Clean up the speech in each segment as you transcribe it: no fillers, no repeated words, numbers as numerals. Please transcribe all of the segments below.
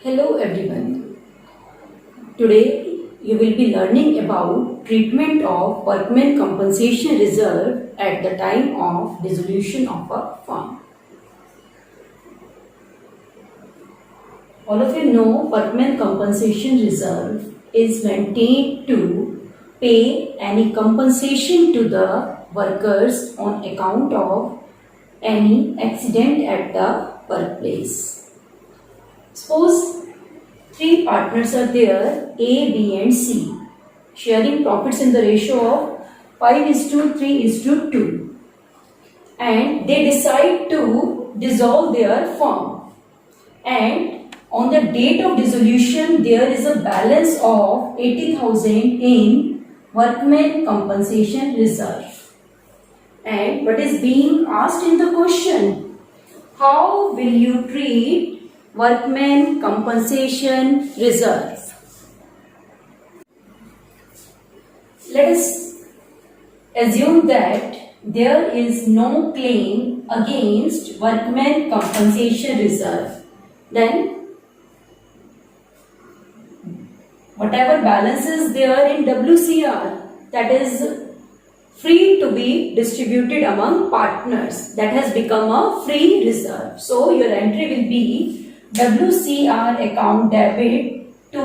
Hello everyone. Today you will be learning about treatment of workmen compensation reserve at the time of dissolution of a firm. All of you know workmen compensation reserve is maintained to pay any compensation to the workers on account of any accident at the workplace. Suppose three partners are there, A, B and C, sharing profits in the ratio of 5:3:2, and they decide to dissolve their firm, and on the date of dissolution there is a balance of 80,000 in workmen compensation reserve. And what is being asked in the question, how will you treat workmen compensation reserve? Let us assume that there is no claim against workmen compensation reserve. Then whatever balance is there in WCR, that is free to be distributed among partners, that has become a free reserve. So your entry will be WCR account debit to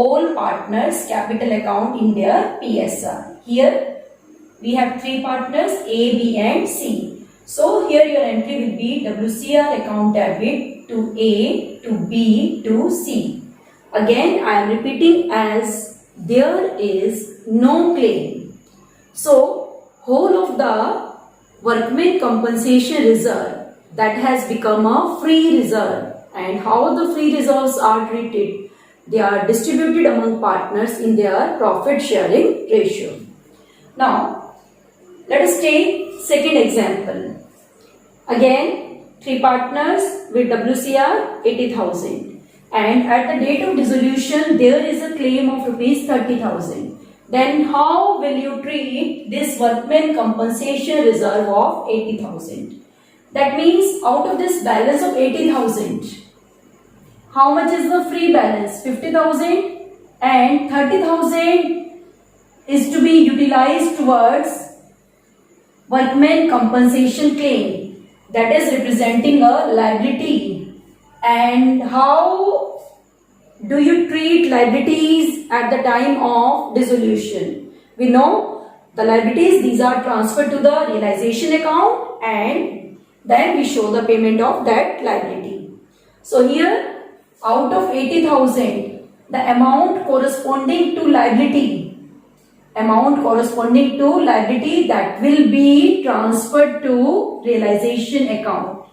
all partners capital account in their PSR. Here we have three partners A, B and C. So here your entry will be WCR account debit to A, to B, to C. Again I am repeating, as there is no claim. So whole of the workmen compensation reserve, that has become a free reserve. And how the free reserves are treated? They are distributed among partners in their profit sharing ratio. Now let us take second example. Again three partners with WCR 80,000, and at the date of dissolution there is a claim of rupees 30,000. Then how will you treat this workmen compensation reserve of 80,000? That means out of this balance of 80,000, how much is the free balance? 50,000, and 30,000 is to be utilized towards workmen compensation claim, that is representing a liability. And how do you treat liabilities at the time of dissolution? We know the liabilities, these are transferred to the realization account, and then we show the payment of that liability. So here out of 80,000, the amount corresponding to liability, that will be transferred to realization account,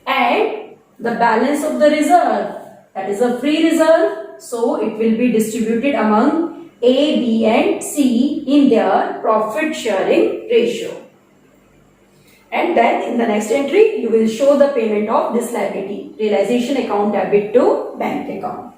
and the balance of the reserve, that is a free reserve, so it will be distributed among A, B and C in their profit sharing ratio. And then in the next entry you will show the payment of this liability, realization account debit to bank account.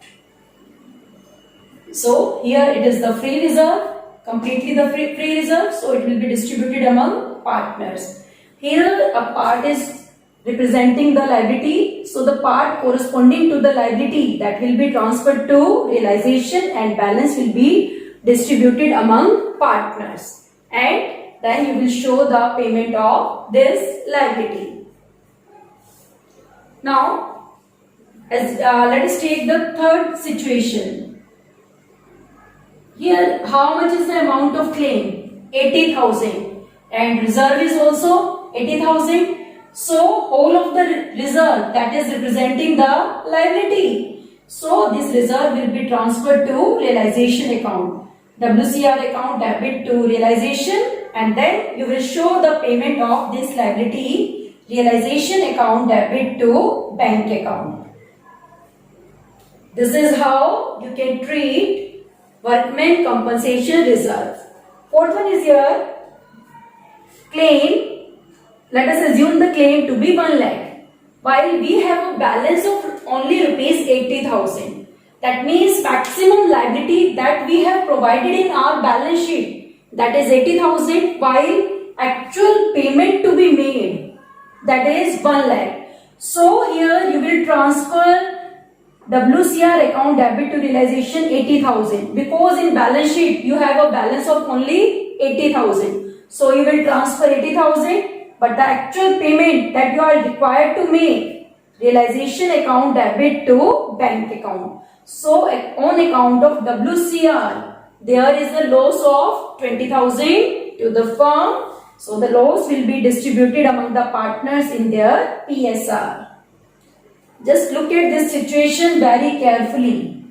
So here it is the free reserve, completely the free reserve, so it will be distributed among partners. Here a part is representing the liability, so the part corresponding to the liability, that will be transferred to realization, and balance will be distributed among partners, and then you will show the payment of this liability. Now let us take the third situation. Here how much is the amount of claim? 80,000, and reserve is also 80,000. So whole of the reserve, that is representing the liability, so this reserve will be transferred to realization account, WCR account debit to realization, and then you will show the payment of this liability, realization account debit to bank account. This is how you can treat workmen compensation reserve. Fourth one is your claim. Let us assume the claim to be 1 lakh, while we have a balance of only rupees 80,000. That means maximum liability that we have provided in our balance sheet, that is 80,000, while actual payment to be made, that is 1 lakh. So here you will transfer WCR account debit to realization 80,000, because in balance sheet you have a balance of only 80,000. So you will transfer 80,000, but the actual payment that you are required to make, realization account debit to bank account. So on account of WCR, there is a loss of 20,000 to the firm. So the loss will be distributed among the partners in their PSR. Just look at this situation very carefully.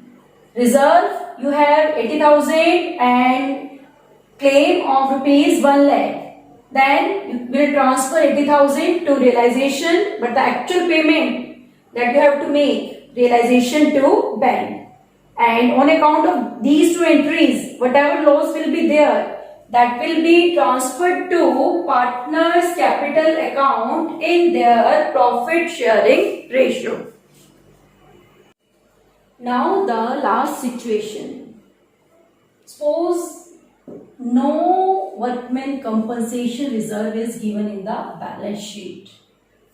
Reserve, you have 80,000 and claim of rupees 1 lakh. Then you will transfer 80,000 to realization, but the actual payment that you have to make, realization to bank. And on account of these two entries, whatever loss will be there, that will be transferred to partners' capital account in their profit sharing ratio. Now the last situation. Suppose no workman compensation reserve is given in the balance sheet,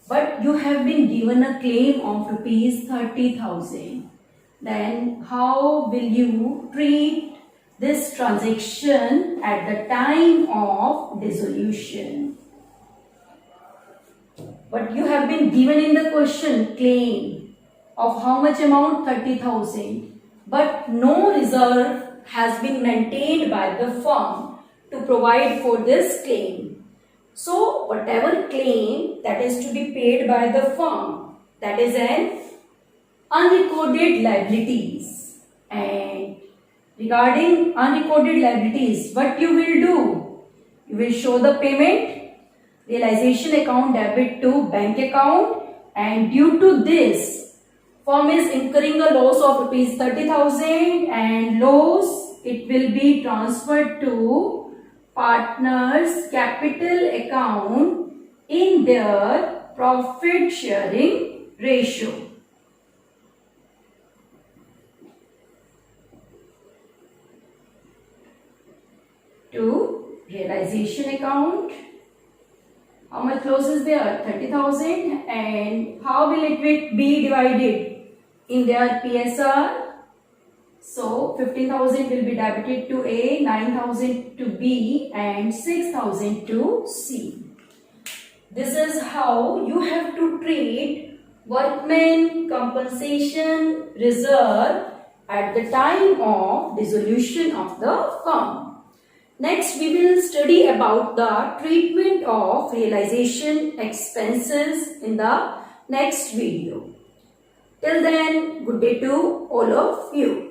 but you have been given a claim of rupees 30,000. Then how will you treat this transaction at the time of dissolution? But you have been given in the question claim of how much amount? 30,000. But no reserve has been maintained by the firm to provide for this claim. So whatever claim that is to be paid by the firm, that is an unrecorded liabilities. And regarding unrecorded liabilities, what you will do? You will show the payment, realization account debit to bank account, and due to this, firm is incurring a loss of rupees 30,000, and loss, it will be transferred to partners' capital account in their profit sharing ratio. To realization account, how much loss is there? 30,000. And how will it be divided in their PSR? So 15,000 will be debited to A, 9,000 to B, and 6,000 to C. This is how you have to treat workman compensation reserve at the time of dissolution of the firm. Next, we will study about the treatment of realization expenses in the next video. Till then, good day to all of you.